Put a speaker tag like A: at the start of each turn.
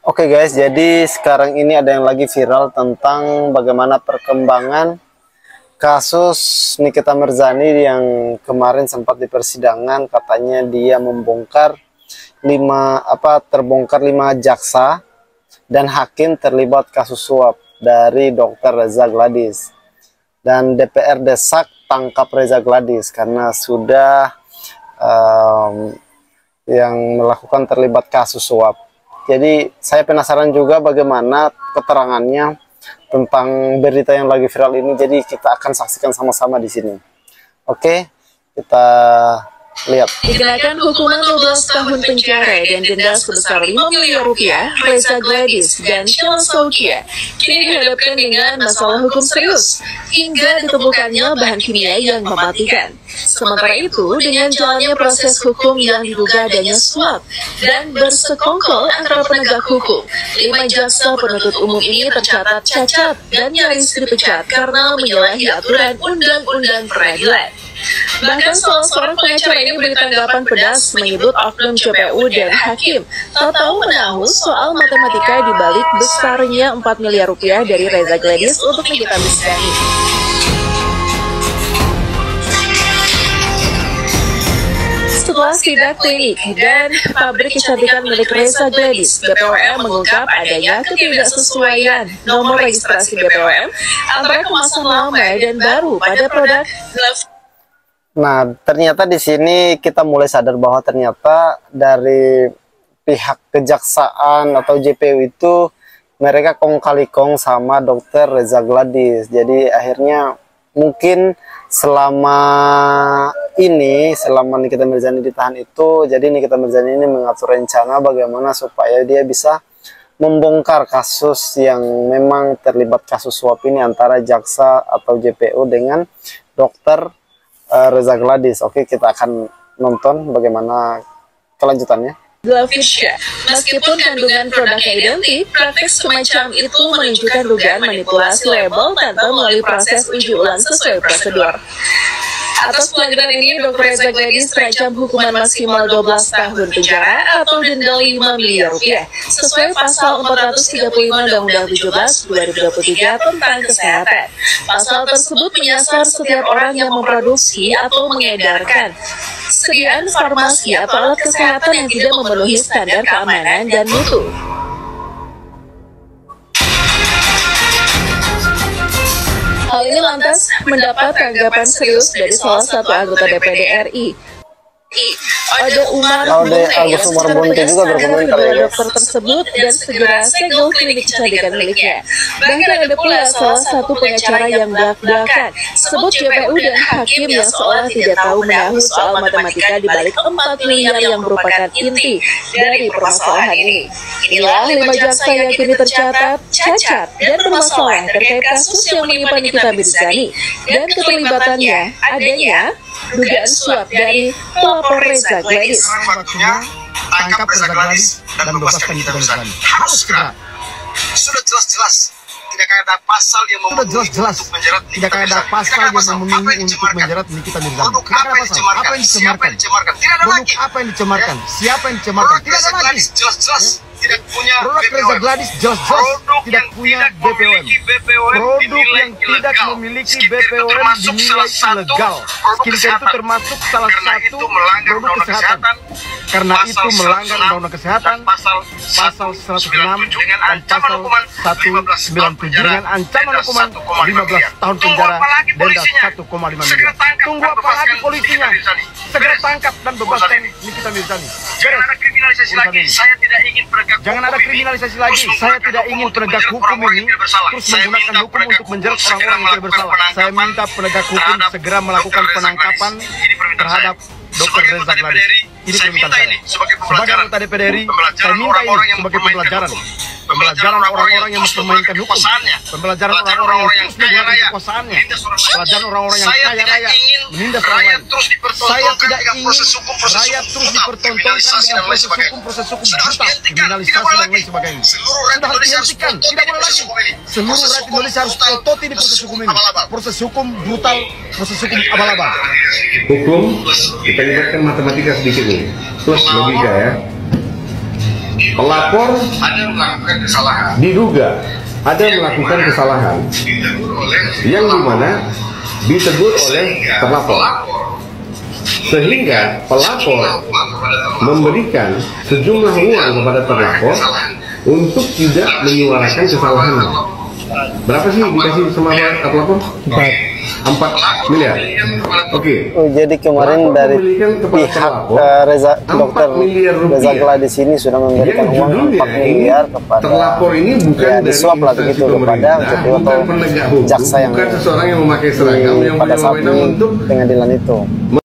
A: Oke guys, jadi sekarang ini ada yang lagi viral tentang bagaimana perkembangan kasus Nikita Mirzani yang kemarin sempat di persidangan. Katanya dia membongkar terbongkar 5 jaksa dan hakim terlibat kasus suap dari Dr. Reza Gladys. Dan DPR desak tangkap Reza Gladys karena sudah yang melakukan terlibat kasus suap. Jadi saya penasaran juga bagaimana keterangannya tentang berita yang lagi viral ini. Jadi kita akan saksikan sama-sama di sini. Oke, kita lihat.
B: Dikenakan hukuman 12 tahun penjara dan denda sebesar 5 miliar rupiah, Reza Gladys dan Sheila Saukia kini dihadapkan dengan masalah hukum serius hingga ditemukannya bahan kimia yang mematikan. Sementara itu, dengan jalannya proses hukum yang diduga adanya suap dan bersekongkol antara penegak hukum, 5 jaksa penuntut umum ini tercatat cacat dan nyaris dipecat karena menyalahi aturan undang-undang peradilan. Bahkan salah seorang pengacara ini beri tanggapan pedas menyebut oknum JPU dan hakim tak tahu menahu soal matematika di balik besarnya 4 miliar rupiah dari Reza Gladys untuk Nikita Mirzani. Setelah sidak klinik dan pabrik kecantikan milik Reza Gladys, BPOM mengungkap adanya ketidaksesuaian nomor registrasi BPOM antara kemasan lama dan baru pada produk.
A: Nah, ternyata di sini kita mulai sadar bahwa ternyata dari pihak kejaksaan atau JPU itu mereka kong kali kong sama Dr. Reza Gladys. Jadi akhirnya mungkin selama Nikita Mirzani ditahan itu, jadi Nikita Mirzani ini mengatur rencana bagaimana supaya dia bisa membongkar kasus yang memang terlibat kasus suap ini antara jaksa atau JPU dengan Dr. Reza Gladys. Oke, kita akan nonton bagaimana kelanjutannya.
B: Meskipun kandungan produknya identik, praktek semacam itu menunjukkan dugaan manipulasi label tanpa melalui proses uji ulang sesuai prosedur. Atas pelanggaran ini, Dr. Reza Gladys terancam hukuman maksimal 12 tahun penjara atau denda 5 miliar rupiah sesuai pasal 435 Undang-Undang 17 2023 tentang kesehatan. Pasal tersebut menyasar setiap orang yang memproduksi atau mengedarkan sediaan farmasi atau alat kesehatan yang tidak memenuhi standar keamanan dan mutu. Hal ini lantas mendapat tanggapan serius dari salah satu anggota DPD RI. Ada Umar Bunte juga berkomentar dokter tersebut dan segera segel klinik kecantikan miliknya. Bahkan ada pula salah satu pengacara yang belak-belakan sebut JPU dan hakim yang seolah tidak tahu menahu soal matematika di balik 4 miliar yang merupakan inti dari permasalahan ini. Inilah 5 jaksa yang kini tercatat cacat dan bermasalah terkait kasus yang menimpa Nikita Mirzani dan keterlibatannya adanya dugaan suap dari pelapor Reza Gladys.
C: Waktunya tangkap Reza Gladys dan bebaskan Nikita Mirzani. Harus segera. Sudah jelas-jelas tidak ada pasal yang memenuhi untuk menjerat Nikita Mirzani. Produk apa yang dicemarkan? Siapa yang dicemarkan? Tidak ada lagi. Apa yang dicemarkan? Siapa yang dicemarkan? Tidak ada lagi. Jelas-jelas tidak punya
D: produk Reza Gladys, jelas-jelas tidak punya BPOM. Produk yang tidak memiliki BPOM dinilai ilegal. Skincare itu termasuk salah satu produk kesehatan. Karena itu melanggar Undang-Undang Kesehatan pasal 106 dan pasal 197 dengan ancaman hukuman 15 tahun penjara denda 1,5 miliar. Tunggu apa lagi polisinya? Segera tangkap dan bebaskan Nikita Mirzani.
C: Jangan ada kriminalisasi lagi. Saya tidak ingin
D: Jangan ada kriminalisasi lagi. Saya tidak ingin penegak hukum ini terus menggunakan hukum untuk menjerat orang-orang yang tidak bersalah. Saya minta penegak hukum segera melakukan penangkapan terhadap Dr. Reza Gladys. Ini permintaan saya. Sebagai anggota DPD RI, saya minta ini sebagai pembelajaran. Pembelajaran orang-orang yang mempermainkan hukum. Pembelajaran orang-orang yang terus menggunakan kekuasaannya. Pembelajaran orang-orang yang kaya raya menindas orang lain. Saya tidak ingin rakyat terus dipertontonkan dengan proses hukum brutal, kriminalisasi dan lain sebagainya. Sudah harus dihentikan, tidak boleh lagi. Seluruh rakyat Indonesia harus prototi di proses hukum ini. Proses hukum brutal, proses hukum abal-abal.
E: Hukum kita libatkan matematika sedikit nih, plus logika ya. pelapor
C: ada melakukan kesalahan,
E: diduga ada melakukan kesalahan
C: ditegur oleh
E: yang dimana ditegur oleh terlapor, sehingga pelapor memberikan sejumlah uang kepada terlapor untuk tidak menyuarakan kesalahannya. Berapa sih dikasih sama terlapor? 4 miliar. Oke.
A: Oh, jadi kemarin dari pihak dokter Reza Gladys ini sudah memberikan uang 4 miliar kepada
E: terlapor ini bukan
A: ya,
E: dari
A: disuap lah begitu kepada JPO atau jaksa yang
E: bukan seseorang yang memakai seragam yang
A: pada saat
E: punya wewenang untuk
A: pengadilan itu.